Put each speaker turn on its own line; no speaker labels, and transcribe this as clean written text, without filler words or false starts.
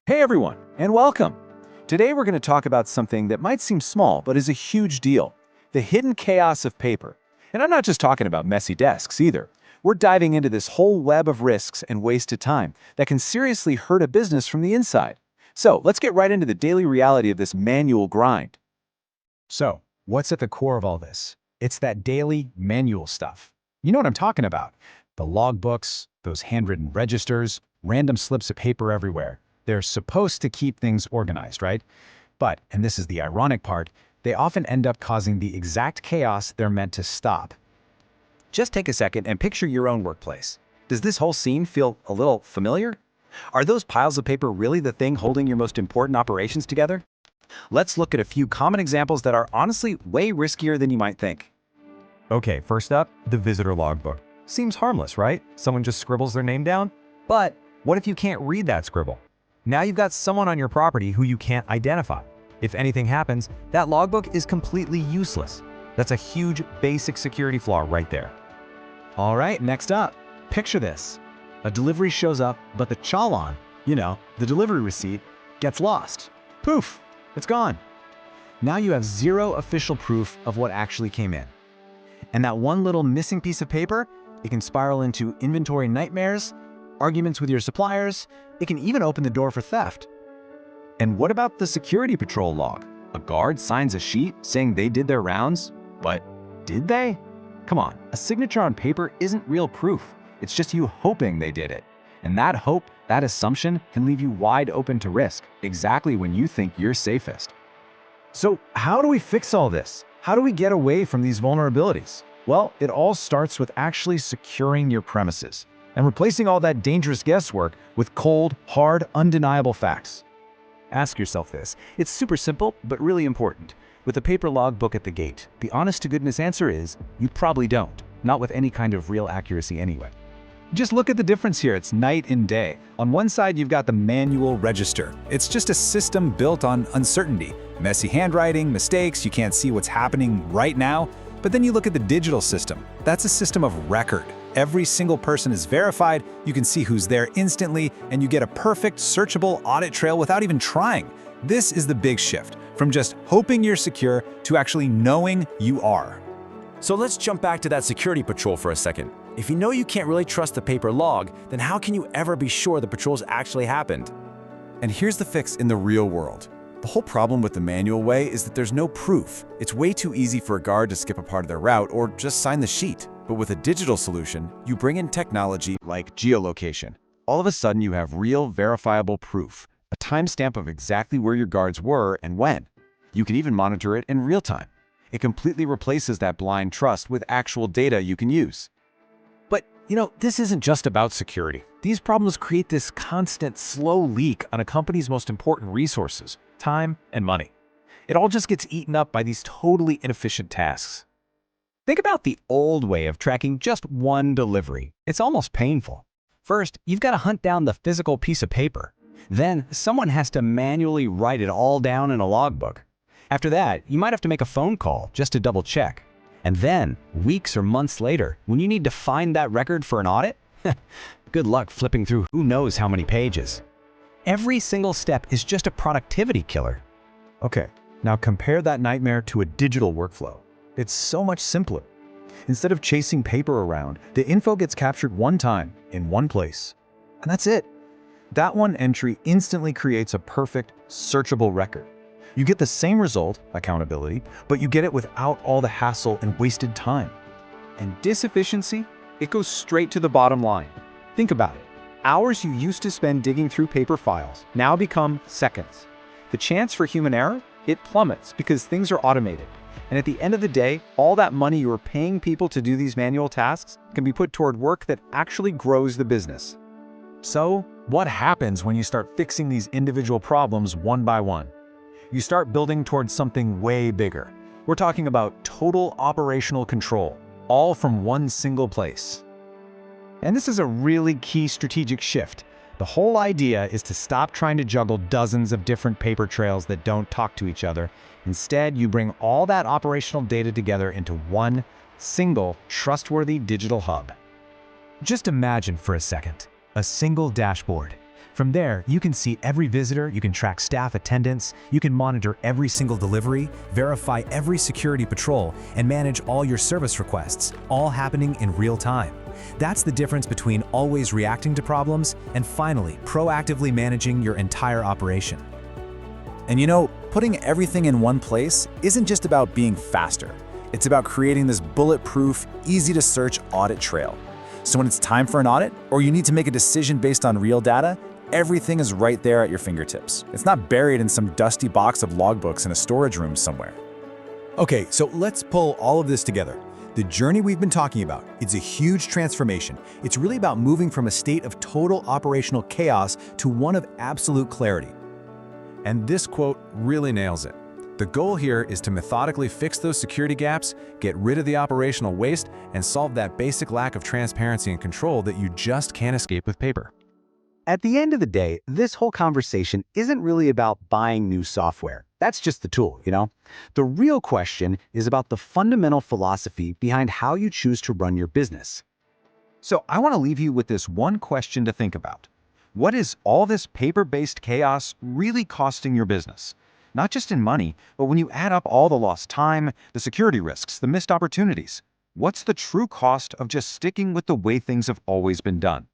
Hey everyone, and welcome! Today we're going to talk about something that might seem small but is a huge deal, the hidden chaos of paper. And I'm not just talking about messy desks either. We're diving into this whole web of risks and wasted time that can seriously hurt a business from the inside. So let's get right into the daily reality of this manual grind.
So, what's at the core of all this? It's that daily manual stuff. You know what I'm talking about. The logbooks, those handwritten registers, random slips of paper everywhere. They're supposed to keep things organized, right? But, and this is the ironic part, they often end up causing the exact chaos they're meant to stop.
Just take a second and picture your own workplace. Does this whole scene feel a little familiar? Are those piles of paper really the thing holding your most important operations together? Let's look at a few common examples that are honestly way riskier than you might think.
Okay, first up, the visitor logbook. Seems harmless, right? Someone just scribbles their name down? But what if you can't read that scribble? Now you've got someone on your property who you can't identify. If anything happens, that logbook is completely useless. That's a huge basic security flaw right there.
All right, next up, picture this. A delivery shows up, but the challan, the delivery receipt, gets lost. Poof, it's gone. Now you have zero official proof of what actually came in. And that one little missing piece of paper, it can spiral into inventory nightmares, arguments with your suppliers, it can even open the door for theft.
And what about the security patrol log? A guard signs a sheet saying they did their rounds, but did they? Come on, a signature on paper isn't real proof. It's just you hoping they did it. And that hope, that assumption, can leave you wide open to risk, exactly when you think you're safest.
So how do we fix all this? How do we get away from these vulnerabilities? Well, it all starts with actually securing your premises and replacing all that dangerous guesswork with cold, hard, undeniable facts.
Ask yourself this. It's super simple, but really important. With a paper logbook at the gate, the honest-to-goodness answer is you probably don't. Not with any kind of real accuracy anyway.
Just look at the difference here. It's night and day. On one side, you've got the manual register. It's just a system built on uncertainty. Messy handwriting, mistakes, you can't see what's happening right now. But then you look at the digital system. That's a system of record. Every single person is verified, you can see who's there instantly, and you get a perfect, searchable audit trail without even trying. This is the big shift, from just hoping you're secure to actually knowing you are.
So let's jump back to that security patrol for a second. If you know you can't really trust the paper log, then how can you ever be sure the patrols actually happened?
And here's the fix in the real world. The whole problem with the manual way is that there's no proof. It's way too easy for a guard to skip a part of their route or just sign the sheet. But with a digital solution, you bring in technology like geolocation. All of a sudden you have real verifiable proof, a timestamp of exactly where your guards were and when. You can even monitor it in real time. It completely replaces that blind trust with actual data you can use.
But, this isn't just about security. These problems create this constant, slow leak on a company's most important resources, time and money. It all just gets eaten up by these totally inefficient tasks. Think about the old way of tracking just one delivery. It's almost painful. First, you've got to hunt down the physical piece of paper. Then, someone has to manually write it all down in a logbook. After that, you might have to make a phone call just to double check. And then, weeks or months later, when you need to find that record for an audit, good luck flipping through who knows how many pages. Every single step is just a productivity killer. Okay, now compare that nightmare to a digital workflow. It's so much simpler. Instead of chasing paper around, the info gets captured one time, in one place. And that's it. That one entry instantly creates a perfect, searchable record. You get the same result, accountability, but you get it without all the hassle and wasted time.
And disefficiency? It goes straight to the bottom line.
Think about it.
Hours you used to spend digging through paper files now become seconds. The chance for human error? It plummets because things are automated. And at the end of the day, all that money you are paying people to do these manual tasks can be put toward work that actually grows the business.
So, what happens when you start fixing these individual problems one by one? You start building towards something way bigger. We're talking about total operational control, all from one single place. And this is a really key strategic shift. The whole idea is to stop trying to juggle dozens of different paper trails that don't talk to each other. Instead, you bring all that operational data together into one single, trustworthy digital hub. Just imagine for a second, a single dashboard.
From there, you can see every visitor, you can track staff attendance, you can monitor every single delivery, verify every security patrol, and manage all your service requests, all happening in real time. That's the difference between always reacting to problems and finally proactively managing your entire operation.
And you know, putting everything in one place isn't just about being faster. It's about creating this bulletproof, easy-to-search audit trail. So when it's time for an audit, or you need to make a decision based on real data, everything is right there at your fingertips. It's not buried in some dusty box of logbooks in a storage room somewhere. Okay, so let's pull all of this together. The journey we've been talking about, it's a huge transformation. It's really about moving from a state of total operational chaos to one of absolute clarity.
And this quote really nails it. The goal here is to methodically fix those security gaps, get rid of the operational waste, and solve that basic lack of transparency and control that you just can't escape with paper.
At the end of the day, this whole conversation isn't really about buying new software. That's just the tool, you know? The real question is about the fundamental philosophy behind how you choose to run your business. So I want to leave you with this one question to think about. What is all this paper-based chaos really costing your business? Not just in money, but when you add up all the lost time, the security risks, the missed opportunities. What's the true cost of just sticking with the way things have always been done?